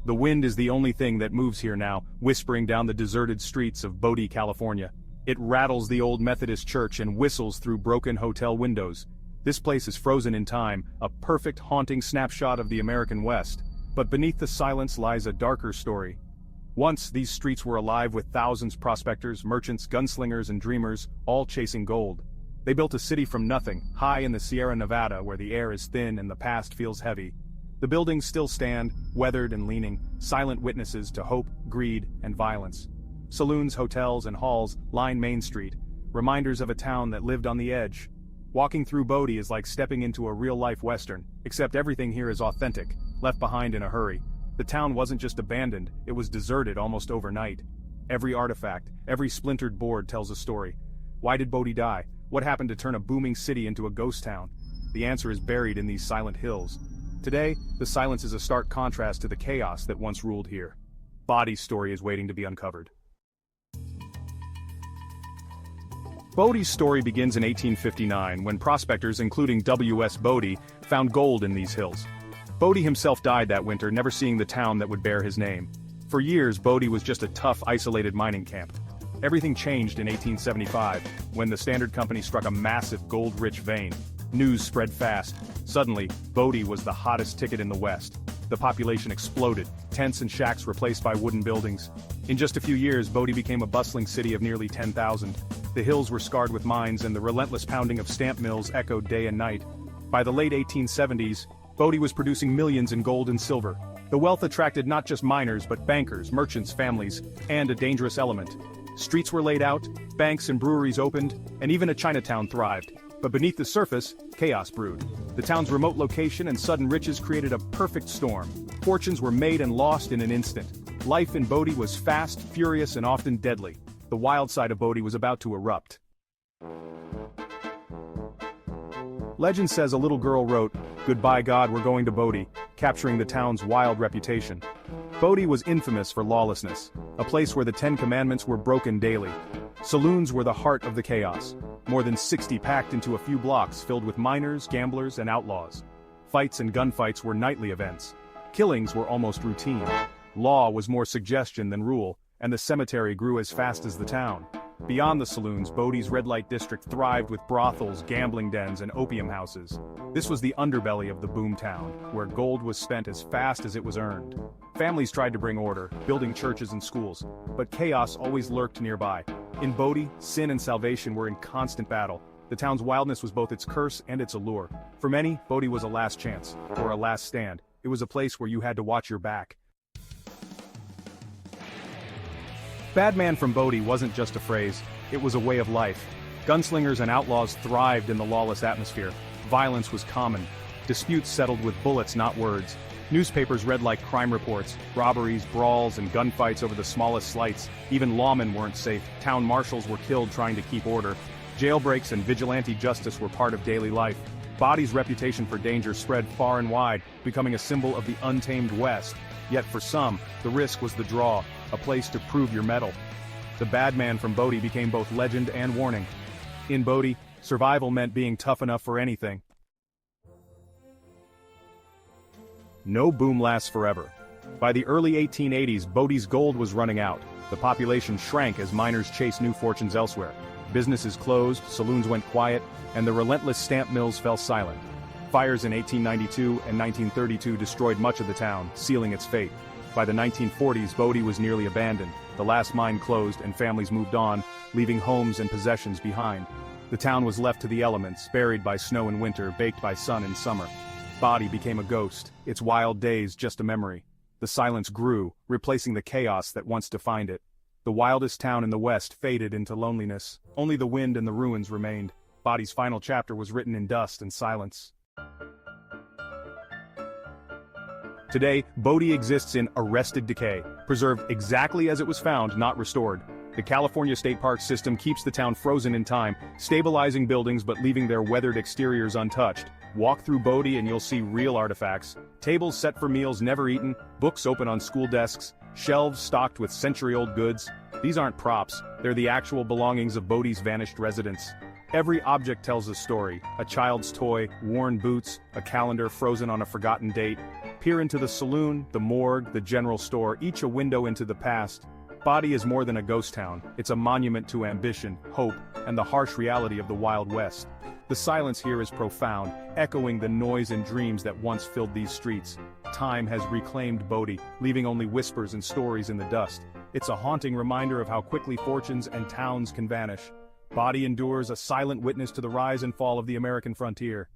The wind is the only thing that moves here now, whispering down the deserted streets of Bodie, California. It rattles the old Methodist church and whistles through broken hotel windows. This place is frozen in time, a perfect haunting snapshot of the American West. But beneath the silence lies a darker story. Once, these streets were alive with thousands of prospectors, merchants, gunslingers, and dreamers, all chasing gold. They built a city from nothing, high in the Sierra Nevada where the air is thin and the past feels heavy. The buildings still stand, weathered and leaning, silent witnesses to hope, greed, and violence. Saloons, hotels, and halls line Main Street, reminders of a town that lived on the edge. Walking through Bodie is like stepping into a real-life western, except everything here is authentic, left behind in a hurry. The town wasn't just abandoned, it was deserted almost overnight. Every artifact, every splintered board tells a story. Why did Bodie die? What happened to turn a booming city into a ghost town? The answer is buried in these silent hills. Today, the silence is a stark contrast to the chaos that once ruled here. Bodie's story is waiting to be uncovered. Bodie's story begins in 1859 when prospectors including W.S. Bodie found gold in these hills. Bodie himself died that winter, never seeing the town that would bear his name. For years, Bodie was just a tough, isolated mining camp. Everything changed in 1875, when the Standard Company struck a massive gold-rich vein. News spread fast. Suddenly, Bodie was the hottest ticket in the West. The population exploded, tents and shacks replaced by wooden buildings. In just a few years, Bodie became a bustling city of nearly 10,000. The hills were scarred with mines and the relentless pounding of stamp mills echoed day and night. By the late 1870s, Bodie was producing millions in gold and silver. The wealth attracted not just miners but bankers, merchants, families, and a dangerous element. Streets were laid out, banks and breweries opened, and even a Chinatown thrived. But beneath the surface, chaos brewed. The town's remote location and sudden riches created a perfect storm. Fortunes were made and lost in an instant. Life in Bodie was fast, furious, and often deadly. The wild side of Bodie was about to erupt. Legend says a little girl wrote, "Goodbye God, we're going to Bodie," capturing the town's wild reputation. Bodie was infamous for lawlessness, a place where the 10 Commandments were broken daily. Saloons were the heart of the chaos. More than 60 packed into a few blocks filled with miners, gamblers, and outlaws. Fights and gunfights were nightly events. Killings were almost routine. Law was more suggestion than rule, and the cemetery grew as fast as the town. Beyond the saloons, Bodie's red light district thrived with brothels, gambling dens, and opium houses. This was the underbelly of the boom town, where gold was spent as fast as it was earned. Families tried to bring order, building churches and schools, but chaos always lurked nearby. In Bodie, sin and salvation were in constant battle. The town's wildness was both its curse and its allure. For many, Bodie was a last chance, or a last stand. It was a place where you had to watch your back. Bad man from Bodie wasn't just a phrase, it was a way of life. Gunslingers and outlaws thrived in the lawless atmosphere. Violence was common. Disputes settled with bullets, not words. Newspapers read like crime reports, robberies, brawls, and gunfights over the smallest slights. Even lawmen weren't safe. Town marshals were killed trying to keep order. Jailbreaks and vigilante justice were part of daily life. Bodie's reputation for danger spread far and wide, becoming a symbol of the untamed West. Yet for some, the risk was the draw, a place to prove your mettle. The bad man from Bodie became both legend and warning. In Bodie, survival meant being tough enough for anything. No boom lasts forever. By the early 1880s, Bodie's gold was running out. The population shrank as miners chased new fortunes elsewhere. Businesses closed, saloons went quiet, and the relentless stamp mills fell silent. Fires in 1892 and 1932 destroyed much of the town, sealing its fate. By the 1940s, Bodie was nearly abandoned. The last mine closed and families moved on, leaving homes and possessions behind. The town was left to the elements, buried by snow in winter, baked by sun in summer. Bodie became a ghost, its wild days just a memory. The silence grew, replacing the chaos that once defined it. The wildest town in the West faded into loneliness. Only the wind and the ruins remained. Bodie's final chapter was written in dust and silence. Today, Bodie exists in arrested decay, preserved exactly as it was found, not restored. The California State Park system keeps the town frozen in time, stabilizing buildings but leaving their weathered exteriors untouched. Walk through Bodie and you'll see real artifacts. Tables set for meals never eaten, books open on school desks, shelves stocked with century-old goods. These aren't props, they're the actual belongings of Bodie's vanished residents. Every object tells a story, a child's toy, worn boots, a calendar frozen on a forgotten date. Peer into the saloon, the morgue, the general store, each a window into the past. Bodie is more than a ghost town, it's a monument to ambition, hope, and the harsh reality of the Wild West. The silence here is profound, echoing the noise and dreams that once filled these streets. Time has reclaimed Bodie, leaving only whispers and stories in the dust. It's a haunting reminder of how quickly fortunes and towns can vanish. Bodie endures, a silent witness to the rise and fall of the American frontier.